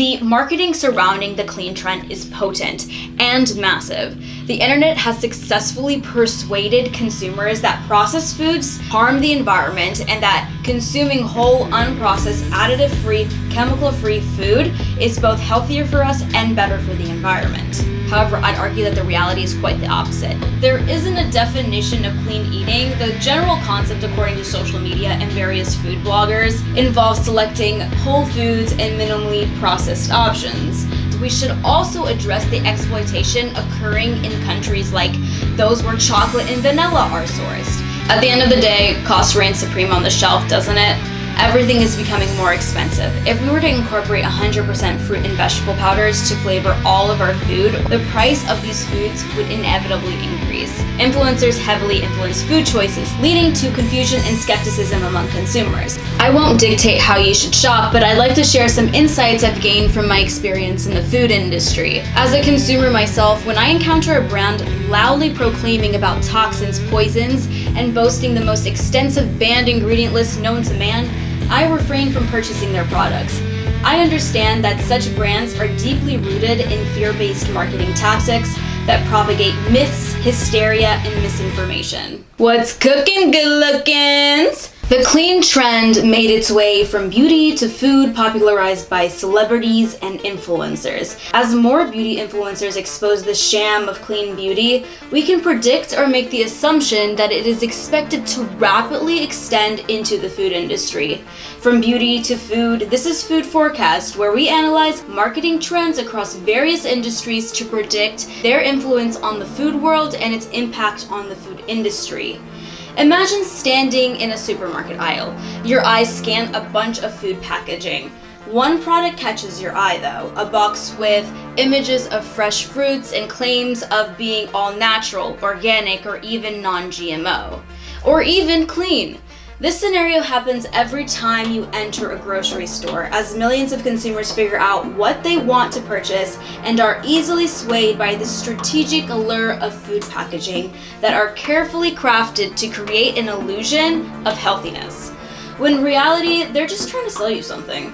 The marketing surrounding the clean trend is potent and massive. The internet has successfully persuaded consumers that processed foods harm the environment and that consuming whole, unprocessed, additive-free, chemical-free food is both healthier for us and better for the environment. However, I'd argue that the reality is quite the opposite. There isn't a definition of clean eating. The general concept, according to social media and various food bloggers, involves selecting whole foods and minimally processed options. We should also address the exploitation occurring in countries like those where chocolate and vanilla are sourced. At the end of the day, cost reigns supreme on the shelf, doesn't it? Everything is becoming more expensive. If we were to incorporate 100% fruit and vegetable powders to flavor all of our food, the price of these foods would inevitably increase. Influencers heavily influence food choices, leading to confusion and skepticism among consumers. I won't dictate how you should shop, but I'd like to share some insights I've gained from my experience in the food industry. As a consumer myself, when I encounter a brand loudly proclaiming about toxins, poisons, and boasting the most extensive banned ingredient list known to man, I refrain from purchasing their products. I understand that such brands are deeply rooted in fear-based marketing tactics that propagate myths, hysteria, and misinformation. What's cooking, good lookins? The clean trend made its way from beauty to food, popularized by celebrities and influencers. As more beauty influencers expose the sham of clean beauty, we can predict or make the assumption that it is expected to rapidly extend into the food industry. From beauty to food, this is Food Forecast, where we analyze marketing trends across various industries to predict their influence on the food world and its impact on the food industry. Imagine standing in a supermarket aisle. Your eyes scan a bunch of food packaging. One product catches your eye though, a box with images of fresh fruits and claims of being all natural, organic, or even non-GMO. Or even clean. This scenario happens every time you enter a grocery store, as millions of consumers figure out what they want to purchase and are easily swayed by the strategic allure of food packaging that are carefully crafted to create an illusion of healthiness, when in reality, they're just trying to sell you something.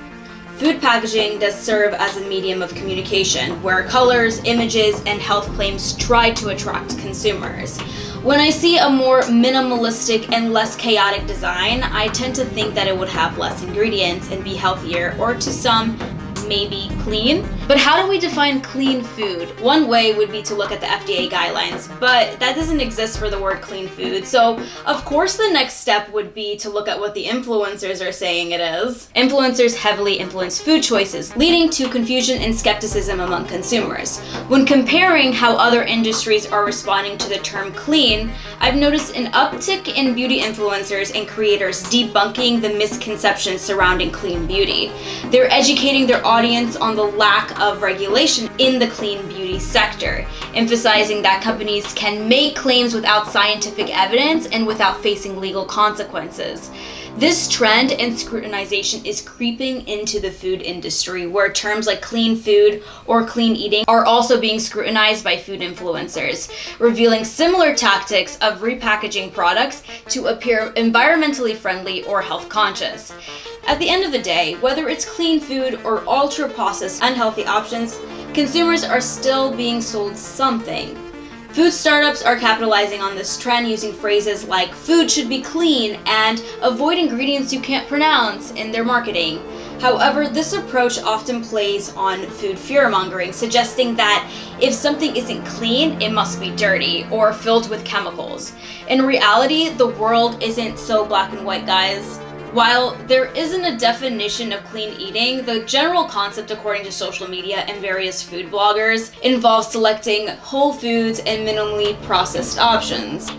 Food packaging does serve as a medium of communication, where colors, images, and health claims try to attract consumers. When I see a more minimalistic and less chaotic design, I tend to think that it would have less ingredients and be healthier, or to some, maybe clean. But how do we define clean food? One way would be to look at the FDA guidelines, but that doesn't exist for the word clean food. So of course the next step would be to look at what the influencers are saying it is. Influencers heavily influence food choices, leading to confusion and skepticism among consumers. When comparing how other industries are responding to the term clean, I've noticed an uptick in beauty influencers and creators debunking the misconceptions surrounding clean beauty. They're educating their audience on the lack of regulation in the clean beauty sector, emphasizing that companies can make claims without scientific evidence and without facing legal consequences. This trend and scrutinization is creeping into the food industry, where terms like clean food or clean eating are also being scrutinized by food influencers, revealing similar tactics of repackaging products to appear environmentally friendly or health conscious. At the end of the day, whether it's clean food or ultra-processed unhealthy options, consumers are still being sold something. Food startups are capitalizing on this trend using phrases like "food should be clean" and "avoid ingredients you can't pronounce" in their marketing. However, this approach often plays on food fear-mongering, suggesting that if something isn't clean, it must be dirty or filled with chemicals. In reality, the world isn't so black and white, guys. While there isn't a definition of clean eating, the general concept, according to social media and various food bloggers, involves selecting whole foods and minimally processed options.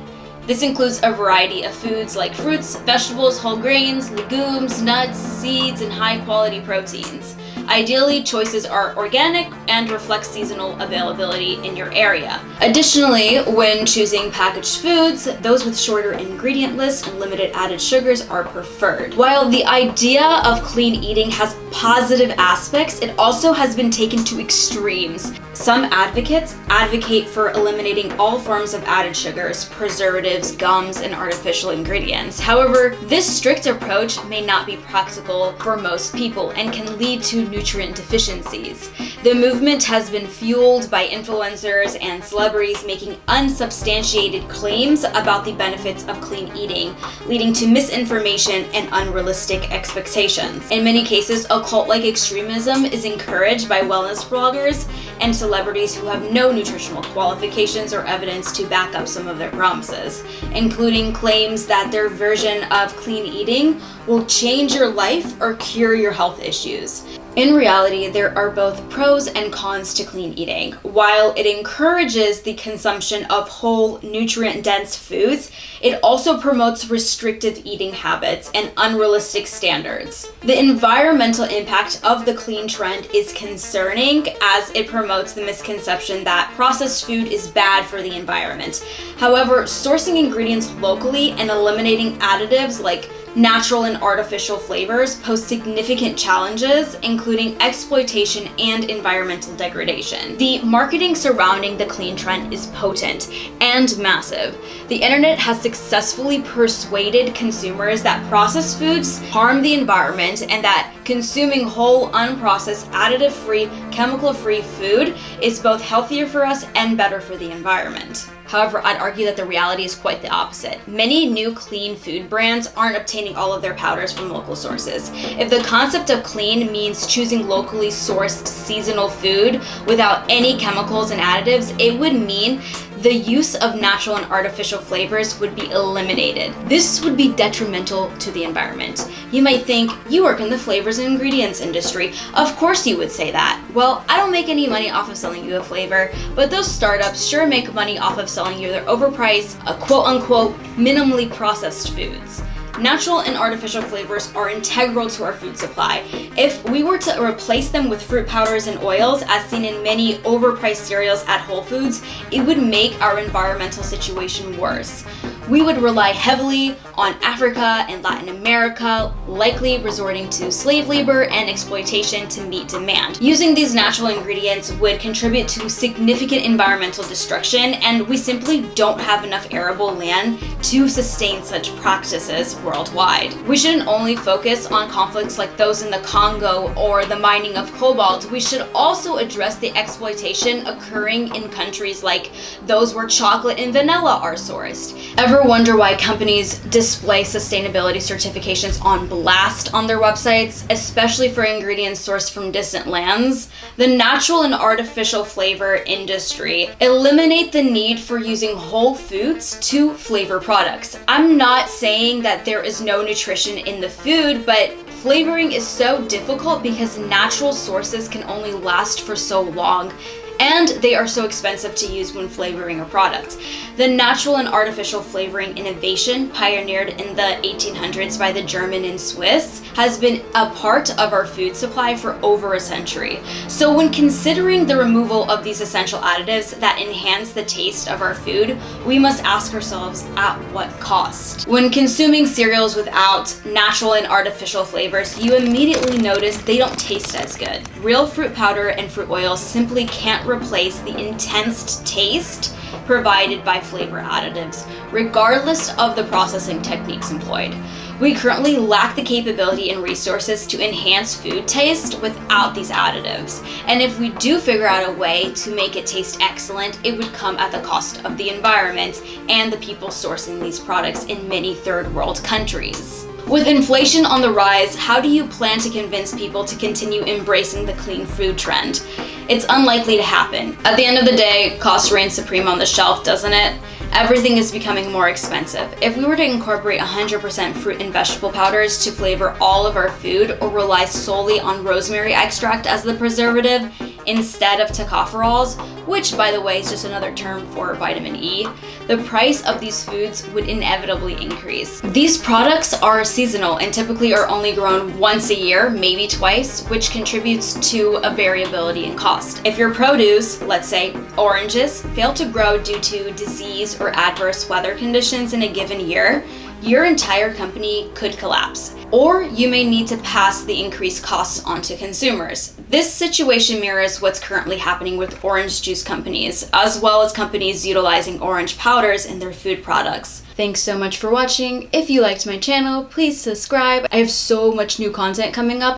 This includes a variety of foods like fruits, vegetables, whole grains, legumes, nuts, seeds, and high-quality proteins. Ideally, choices are organic and reflect seasonal availability in your area. Additionally, when choosing packaged foods, those with shorter ingredient lists and limited added sugars are preferred. While the idea of clean eating has positive aspects, it also has been taken to extremes. Some advocates advocate for eliminating all forms of added sugars, preservatives, gums, and artificial ingredients. However, this strict approach may not be practical for most people and can lead to nutrient deficiencies. The movement has been fueled by influencers and celebrities making unsubstantiated claims about the benefits of clean eating, leading to misinformation and unrealistic expectations. In many cases, a cult-like extremism is encouraged by wellness bloggers and celebrities who have no nutritional qualifications or evidence to back up some of their promises, including claims that their version of clean eating will change your life or cure your health issues. In reality, there are both pros and cons to clean eating. While it encourages the consumption of whole, nutrient-dense foods, it also promotes restrictive eating habits and unrealistic standards. The environmental impact of the clean trend is concerning, as it promotes the misconception that processed food is bad for the environment. However, sourcing ingredients locally and eliminating additives like natural and artificial flavors pose significant challenges, including exploitation and environmental degradation. The marketing surrounding the clean trend is potent and massive. The internet has successfully persuaded consumers that processed foods harm the environment and that consuming whole, unprocessed, additive-free, chemical-free food is both healthier for us and better for the environment. However, I'd argue that the reality is quite the opposite. Many new clean food brands aren't obtaining all of their powders from local sources. If the concept of clean means choosing locally sourced seasonal food without any chemicals and additives, it would mean the use of natural and artificial flavors would be eliminated. This would be detrimental to the environment. You might think, you work in the flavors and ingredients industry. Of course you would say that. Well, I don't make any money off of selling you a flavor, but those startups sure make money off of selling you their overpriced, quote-unquote, minimally processed foods. Natural and artificial flavors are integral to our food supply. If we were to replace them with fruit powders and oils, as seen in many overpriced cereals at Whole Foods, it would make our environmental situation worse. We would rely heavily on Africa and Latin America, likely resorting to slave labor and exploitation to meet demand. Using these natural ingredients would contribute to significant environmental destruction, and we simply don't have enough arable land to sustain such practices worldwide. We shouldn't only focus on conflicts like those in the Congo or the mining of cobalt. We should also address the exploitation occurring in countries like those where chocolate and vanilla are sourced. Ever wonder why companies display sustainability certifications on blast on their websites, especially for ingredients sourced from distant lands? The natural and artificial flavor industry eliminate the need for using whole foods to flavor products. I'm not saying that there is no nutrition in the food, but flavoring is so difficult because natural sources can only last for so long, and they are so expensive to use when flavoring a product. The natural and artificial flavoring innovation, pioneered in the 1800s by the German and Swiss, has been a part of our food supply for over a century. So when considering the removal of these essential additives that enhance the taste of our food, we must ask ourselves, at what cost? When consuming cereals without natural and artificial flavors, you immediately notice they don't taste as good. Real fruit powder and fruit oil simply can't replace the intense taste provided by flavor additives, regardless of the processing techniques employed. We currently lack the capability and resources to enhance food taste without these additives. And if we do figure out a way to make it taste excellent, it would come at the cost of the environment and the people sourcing these products in many third world countries. With inflation on the rise, how do you plan to convince people to continue embracing the clean food trend? It's unlikely to happen. At the end of the day, cost reigns supreme on the shelf, doesn't it? Everything is becoming more expensive. If we were to incorporate 100% fruit and vegetable powders to flavor all of our food, or rely solely on rosemary extract as the preservative instead of tocopherols, which by the way is just another term for vitamin E, the price of these foods would inevitably increase. These products are seasonal and typically are only grown once a year, maybe twice, which contributes to a variability in cost. If your produce, let's say oranges, fail to grow due to disease or adverse weather conditions in a given year, your entire company could collapse. Or you may need to pass the increased costs on to consumers. This situation mirrors what's currently happening with orange juice companies, as well as companies utilizing orange powders in their food products. Thanks so much for watching. If you liked my channel, please subscribe. I have so much new content coming up.